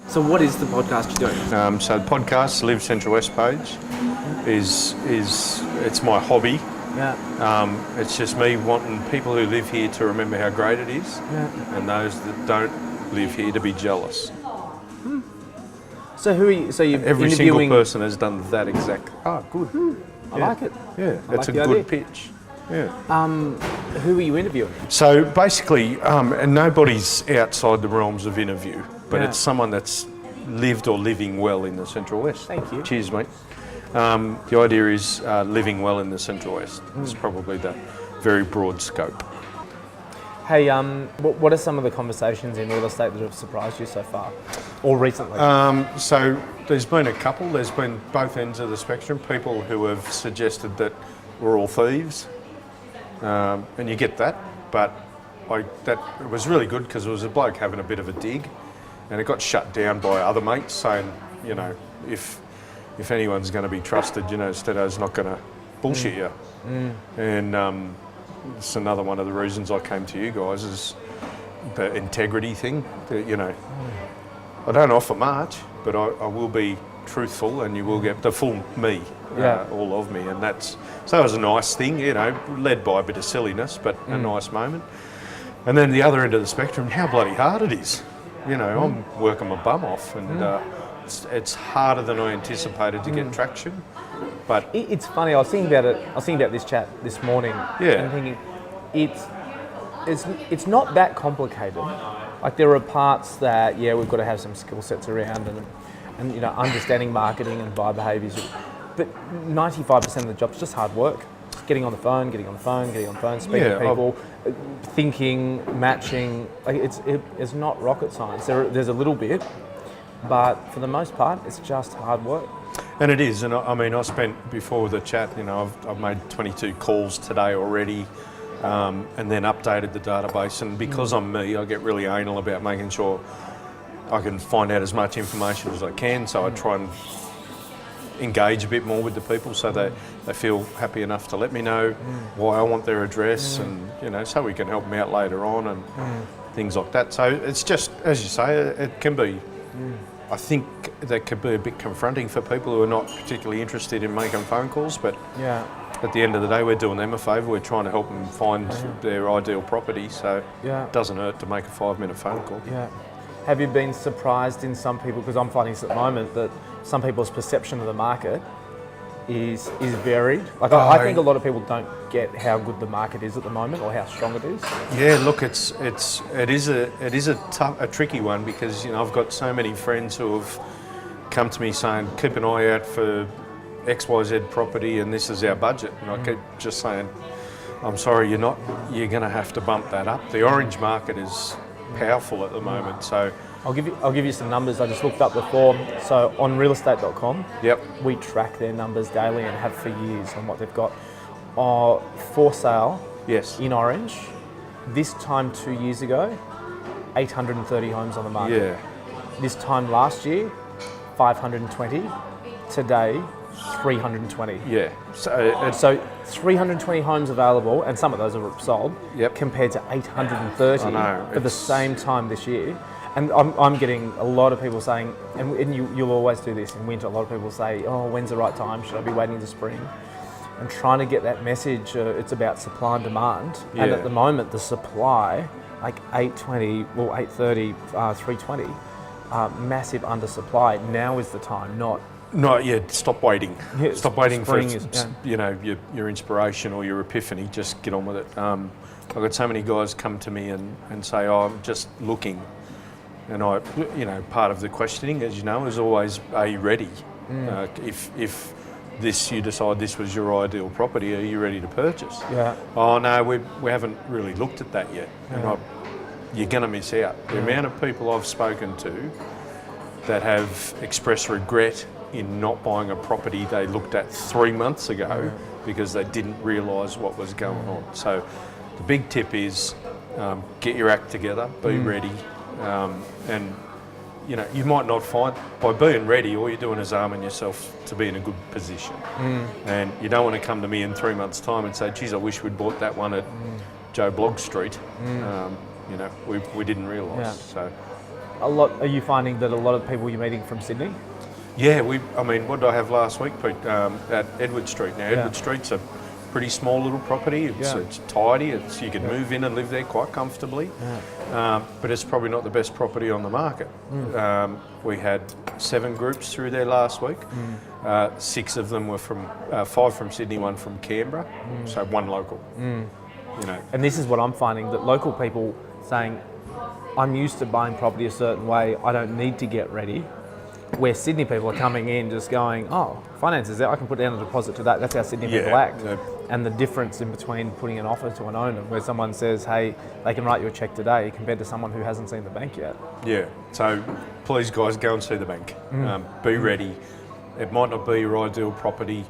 So what is the podcast you're doing? So the podcast, Live Central West page, is it's my hobby. Yeah. It's just me wanting people who live here to remember how great it is, and those that don't live here to be jealous. So who are you? So you're Every interviewing... single person has done that exact. Oh, good. I like it. Yeah, I that's like a the good idea. pitch. Yeah. Who are you interviewing? So basically, and nobody's outside the realms of interview, but Yeah. it's someone that's lived or living well in the Central West. Thank you. Cheers, mate. The idea is living well in the Central West. It's probably the very broad scope. Hey, what are some of the conversations in real estate that have surprised you so far, or recently? So there's been a couple. There's been both ends of the spectrum. People who have suggested that we're all thieves, and you get that. But it was really good because it was a bloke having a bit of a dig, and it got shut down by other mates saying, you know, if anyone's going to be trusted, you know, Stedo's not going to bullshit you. And it's another one of the reasons I came to you guys is the integrity thing. You know, I don't offer much, but I will be truthful, and you will get the full me, all of me, and so it was a nice thing, you know, led by a bit of silliness, but a nice moment. And then the other end of the spectrum, how bloody hard it is. You know, I'm working my bum off, and it's harder than I anticipated to get traction. But It's funny. I was thinking about it. I was thinking about this chat this morning, and thinking it's not that complicated. Like there are parts that we've got to have some skill sets around, and you know, understanding marketing and buyer behaviours. But 95% of the job's just hard work. Just getting on the phone, speaking to people, thinking, matching. Like it's not rocket science. There's a little bit, but for the most part, it's just hard work. And it is, and I mean, I spent before the chat, you know, I've made 22 calls today already, and then updated the database. And because I'm me, I get really anal about making sure I can find out as much information as I can. So I try and engage a bit more with the people, so they feel happy enough to let me know why I want their address, and you know, so we can help them out later on and things like that. So it's just, as you say, it can be. I think that could be a bit confronting for people who are not particularly interested in making phone calls, but at the end of the day, we're doing them a favour. We're trying to help them find their ideal property, so it doesn't hurt to make a 5-minute phone call. Yeah. Have you been surprised in some people, because I'm finding this at the moment, that some people's perception of the market is varied? Like I think a lot of people don't get how good the market is at the moment, or how strong it is. Yeah, look, it is a tricky one, because you know, I've got so many friends who have come to me saying, keep an eye out for XYZ property, and this is our budget, and I keep just saying, I'm sorry, you're going to have to bump that up. The orange market is powerful at the moment, so. I'll give you some numbers I just looked up before. So on realestate.com, we track their numbers daily and have for years on what they've got. For sale in orange, this time 2 years ago, 830 homes on the market. Yeah. This time last year, 520. Today, 320. Yeah. So 320 homes available, and some of those are sold, compared to 830 for the same time this year. And I'm getting a lot of people saying, and you'll always do this in winter, a lot of people say, oh, when's the right time? Should I be waiting to spring? And trying to get that message, it's about supply and demand. Yeah. And at the moment, the supply, like 830, 320, massive undersupply. Now is the time, not yet. Stop waiting. Yeah, Stop waiting for you know, your inspiration or your epiphany. Just get on with it. I've got so many guys come to me and say, oh, I'm just looking. And part of the questioning, as you know, is always, are you ready? If you decide this was your ideal property, are you ready to purchase? Yeah. Oh no, we haven't really looked at that yet. Yeah. And you're going to miss out. The amount of people I've spoken to that have expressed regret in not buying a property they looked at 3 months ago because they didn't realise what was going on. So the big tip is get your act together, be ready. And you know, you might not find, by being ready, all you're doing is arming yourself to be in a good position. And you don't want to come to me in 3 months' time and say, geez, I wish we'd bought that one at Joe Blogg Street. You know, we didn't realise. So Are you finding that a lot of people you're meeting from Sydney? Yeah, what did I have last week, Pete? At Edward Street. Now, Edward Street's a pretty small little property. It's tidy. You can move in and live there quite comfortably. But it's probably not the best property on the market. We had 7 groups through there last week. 6 of them were from 5 from Sydney, 1 from Canberra. So 1 local. You know. And this is what I'm finding, that local people saying, I'm used to buying property a certain way, I don't need to get ready. Where Sydney people are coming in just going, oh, finance is there, I can put down a deposit to that. That's how Sydney people act. And the difference in between putting an offer to an owner where someone says, hey, they can write you a cheque today, compared to someone who hasn't seen the bank yet. Yeah, so please guys, go and see the bank. Be ready. It might not be your ideal property.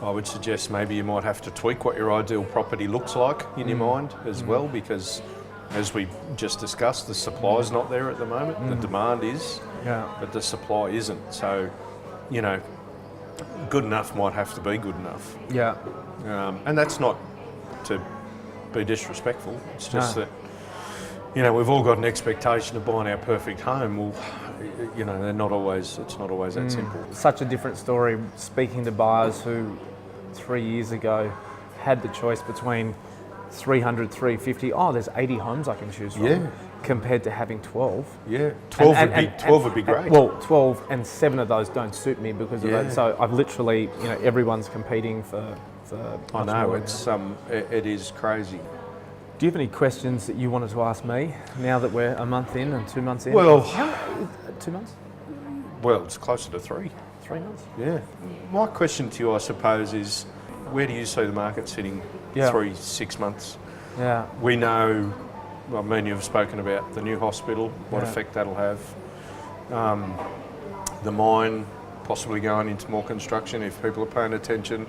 I would suggest maybe you might have to tweak what your ideal property looks like in your mind as well, because as we just discussed, the supply is not there at the moment. The demand is, but the supply isn't. So, you know, good enough might have to be good enough. Yeah. And that's not to be disrespectful. It's just that, you know, we've all got an expectation of buying our perfect home. Well, you know, it's not always that simple. Such a different story speaking to buyers who 3 years ago had the choice between 300, 350, there's 80 homes I can choose from, compared to having 12. Yeah, 12 would be great. Well, 12 and 7 of those don't suit me because of that. So I've literally, you know, everyone's competing for I know, it is crazy. Do you have any questions that you wanted to ask me now that we're a month in and 2 months in? Well, 2 months? Well, it's closer to 3. 3 months? Yeah. My question to you, I suppose, is where do you see the market sitting 3-6 months? Yeah. We know, well, me and you have spoken about the new hospital, what effect that'll have. The mine possibly going into more construction if people are paying attention.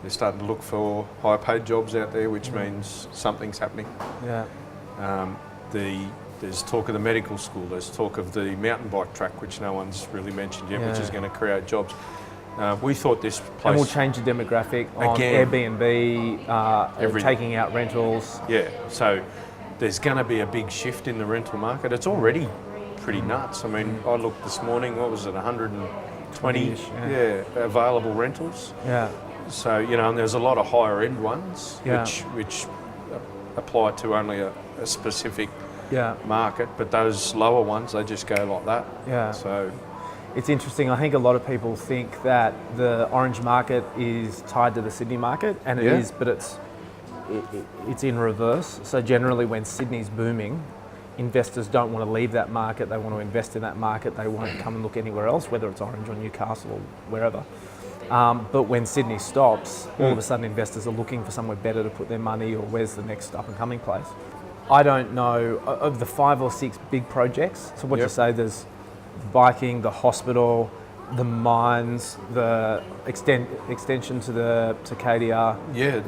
They're starting to look for higher paid jobs out there, which means something's happening. Yeah. There's talk of the medical school, there's talk of the mountain bike track, which no one's really mentioned yet, which is going to create jobs. We thought this place... And we'll change the demographic on Airbnb, taking out rentals. Yeah, so there's going to be a big shift in the rental market. It's already pretty nuts. I mean, I looked this morning, what was it, 120 available rentals. Yeah. So, you know, and there's a lot of higher end ones, which apply to only a specific market, but those lower ones, they just go like that. Yeah. So it's interesting. I think a lot of people think that the orange market is tied to the Sydney market, and it is, but it's in reverse. So generally when Sydney's booming, investors don't want to leave that market. They want to invest in that market. They won't come and look anywhere else, whether it's Orange or Newcastle or wherever. But when Sydney stops, all of a sudden investors are looking for somewhere better to put their money, or where's the next up and coming place. I don't know, of the 5 or 6 big projects, so what you say, there's the biking, the hospital, the mines, the extension to KDR,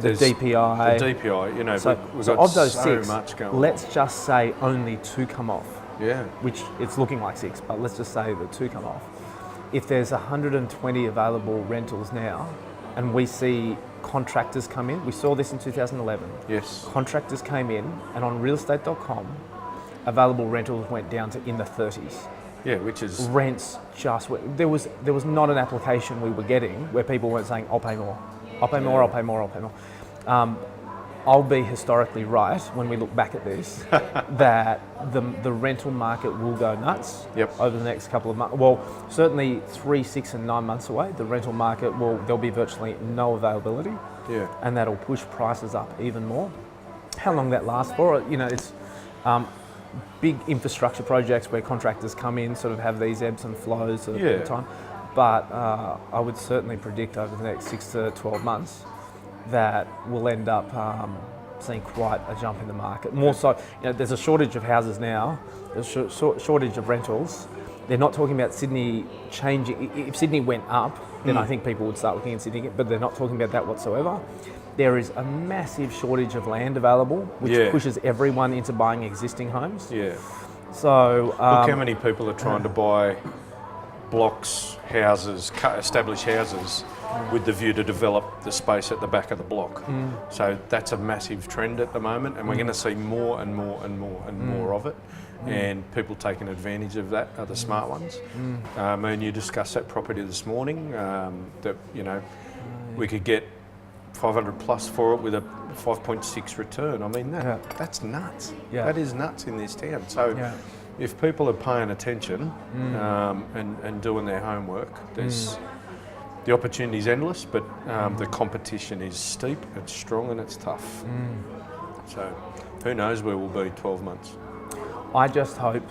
the DPI. The DPI, you know, so we've got of those so 6, much going on. let's just say only 2 come off. Yeah. Which it's looking like 6, but let's just say that 2 come off. If there's 120 available rentals now, and we see contractors come in, we saw this in 2011. Yes. Contractors came in, and on realestate.com, available rentals went down to in the 30s. Yeah, which is... Rents just went... There was not an application we were getting where people weren't saying, I'll pay more. I'll pay more, I'll pay more, I'll pay more. I'll be historically right when we look back at this, that the rental market will go nuts over the next couple of months. Well, certainly 3, 6 and 9 months away, the rental market there'll be virtually no availability. Yeah. And that'll push prices up even more. How long that lasts for, you know, it's big infrastructure projects where contractors come in, sort of have these ebbs and flows at the time. But I would certainly predict over the next 6 to 12 months that we'll end up seeing quite a jump in the market. More so, you know, there's a shortage of houses now, there's a shortage of rentals. They're not talking about Sydney changing. If Sydney went up, then I think people would start looking at Sydney, but they're not talking about that whatsoever. There is a massive shortage of land available, which pushes everyone into buying existing homes. Yeah. So look how many people are trying to buy blocks, houses, established houses, with the view to develop the space at the back of the block. So that's a massive trend at the moment, and we're going to see more and more and more and more of it. and people taking advantage of that are the smart ones. And you discussed that property this morning, that, we could get 500 plus for it with a 5.6 return. I mean, that's nuts. Yeah. That is nuts in this town. So if people are paying attention and doing their homework, the opportunity is endless, but the competition is steep, it's strong and it's tough. So who knows where we'll be 12 months. I just hope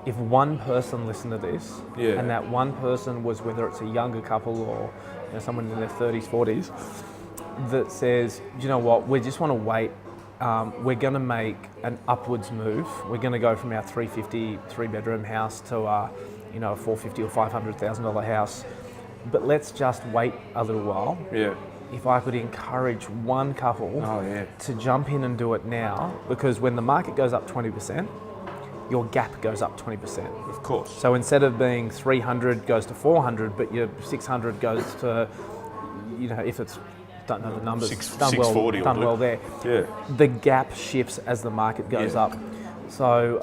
if one person listened to this, and that one person was, whether it's a younger couple or someone in their 30s, 40s, that says, you know what, we just want to wait. We're going to make an upwards move. We're going to go from our 350 three-bedroom house to a $450,000 or $500,000 house. But let's just wait a little while. Yeah. If I could encourage one couple to jump in and do it now, because when the market goes up 20%, your gap goes up 20%. Of course. So instead of being 300 goes to 400, but your 600 goes to, if it's, don't know the numbers, 640 done well there. Yeah. The gap shifts as the market goes up. So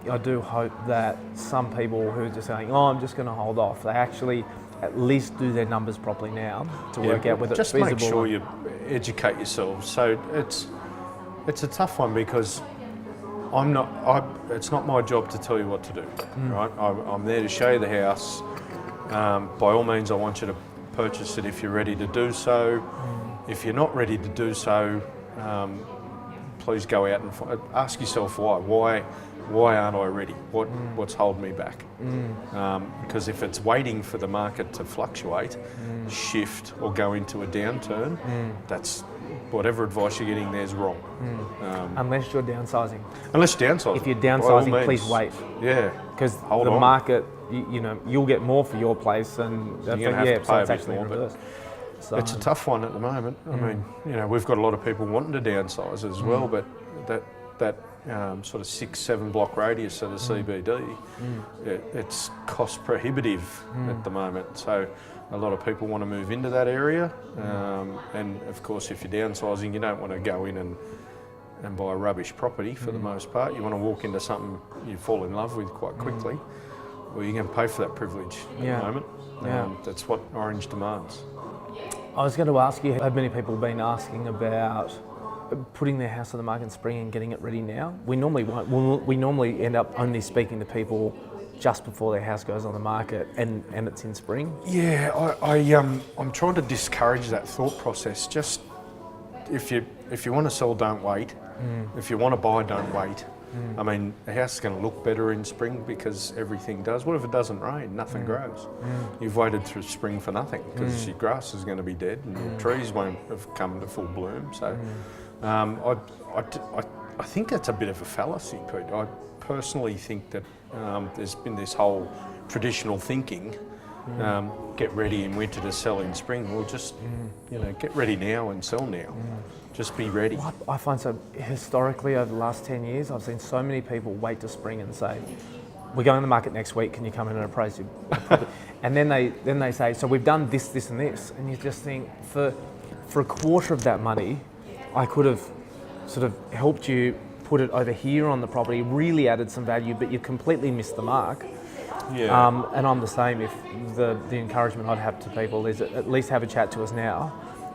I do hope that some people who are just saying, I'm just going to hold off, they actually at least do their numbers properly now to work out whether it's feasible. Just make sure you educate yourselves. So it's a tough one because it's not my job to tell you what to do, right? I'm there to show you the house. By all means, I want you to purchase it if you're ready to do so. If you're not ready to do so, please go out and ask yourself why. Why aren't I ready? What's holding me back? Because if it's waiting for the market to fluctuate, shift or go into a downturn, that's whatever advice you're getting there is wrong. Unless you're downsizing. Unless you're downsizing. If you're downsizing, please wait. Yeah. Because the market, you'll get more for your place, and you're going to have to pay it's actually more, in reverse. So it's a tough one at the moment. I mean, we've got a lot of people wanting to downsize as well, but that sort of 6-7 block radius of the CBD, it's cost prohibitive at the moment. So a lot of people want to move into that area, and of course, if you're downsizing, you don't want to go in and buy a rubbish property for the most part. You want to walk into something you fall in love with quite quickly. Well, you're going to pay for that privilege at the moment. That's what Orange demands. I was going to ask you, have many people been asking about putting their house on the market in spring and getting it ready now? We normally won't. We normally end up only speaking to people just before their house goes on the market and it's in spring. Yeah, I'm trying to discourage that thought process. Just if you want to sell, don't wait. If you want to buy, don't wait. I mean, a house is going to look better in spring because everything does. What if it doesn't rain? Nothing grows. You've waited through spring for nothing because your grass is going to be dead and your trees won't have come to full bloom. So I think that's a bit of a fallacy, Pete. I personally think that there's been this whole traditional thinking, get ready in winter to sell in spring. Well, just get ready now and sell now. Just be ready. Well, I find so historically over the last 10 years, I've seen so many people wait to spring and say, we're going to the market next week, can you come in and appraise your property? And then they say, so we've done this, this and this. And you just think, for a quarter of that money, I could have sort of helped you put it over here on the property, really added some value, but you completely missed the mark. Yeah. And I'm the same. If the encouragement I'd have to people is at least have a chat to us now,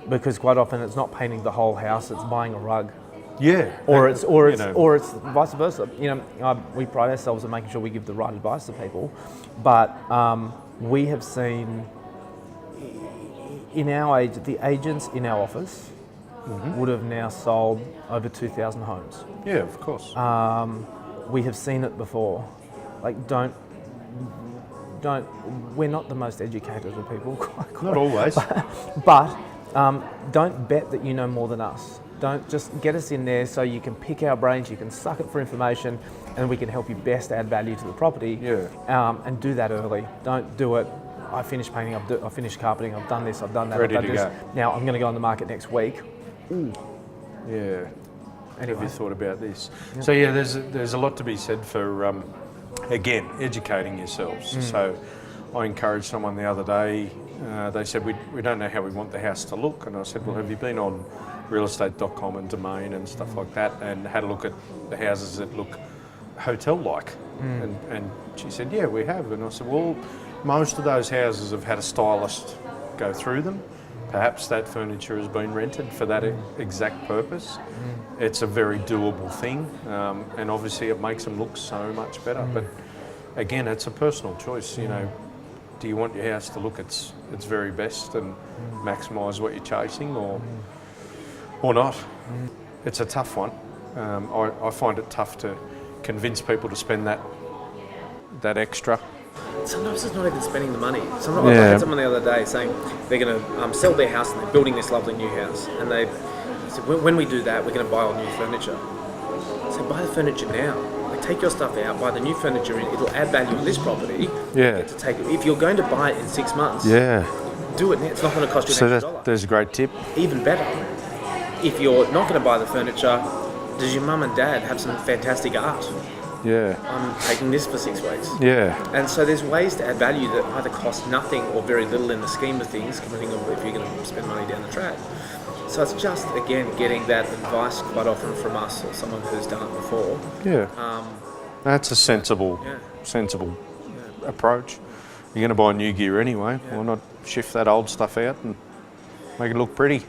because quite often it's not painting the whole house; it's buying a rug. Yeah. Or it's vice versa. We pride ourselves on making sure we give the right advice to people, but we have seen in our age, the agents in our office would have now sold over 2,000 homes. Yeah, of course. We have seen it before. Like, we're not the most educated of people. Not always. But don't bet that you know more than us. Don't just get us in there so you can pick our brains, you can suck it for information, and we can help you best add value to the property. Yeah. And do that early. Don't do it. I finished painting, I finished carpeting, I've done this, I've done that, Ready I've done to this. go. Now I'm going to go on the market next week. Ooh. Yeah. Anyway. Have you thought about this? Yeah. So yeah, there's a lot to be said for again educating yourselves. So I encouraged someone the other day. They said we don't know how we want the house to look, and I said, well, have you been on realestate.com and Domain and stuff like that, and had a look at the houses that look hotel-like. And she said, yeah, we have. And I said, well, most of those houses have had a stylist go through them. Perhaps that furniture has been rented for that exact purpose. It's a very doable thing, and obviously it makes them look so much better. But again, it's a personal choice. You know, do you want your house to look its very best and maximise what you're chasing, or not? It's a tough one. I find it tough to convince people to spend that extra. Sometimes it's not even spending the money. Sometimes I had someone the other day saying they're going to sell their house and they're building this lovely new house. And they said, when we do that, we're going to buy all new furniture. So buy the furniture now. Like, take your stuff out, buy the new furniture in. It'll add value on this property. Yeah. To take it. If you're going to buy it in 6 months, do it now. It's not going to cost you an extra dollar. There's a great tip. Even better, if you're not going to buy the furniture, does your mum and dad have some fantastic art? Yeah. I'm taking this for 6 weeks. Yeah. And so there's ways to add value that either cost nothing or very little in the scheme of things, depending on if you're going to spend money down the track. So it's just, again, getting that advice quite often from us or someone who's done it before. Yeah. That's a sensible approach. You're going to buy new gear anyway. Why not shift that old stuff out and make it look pretty?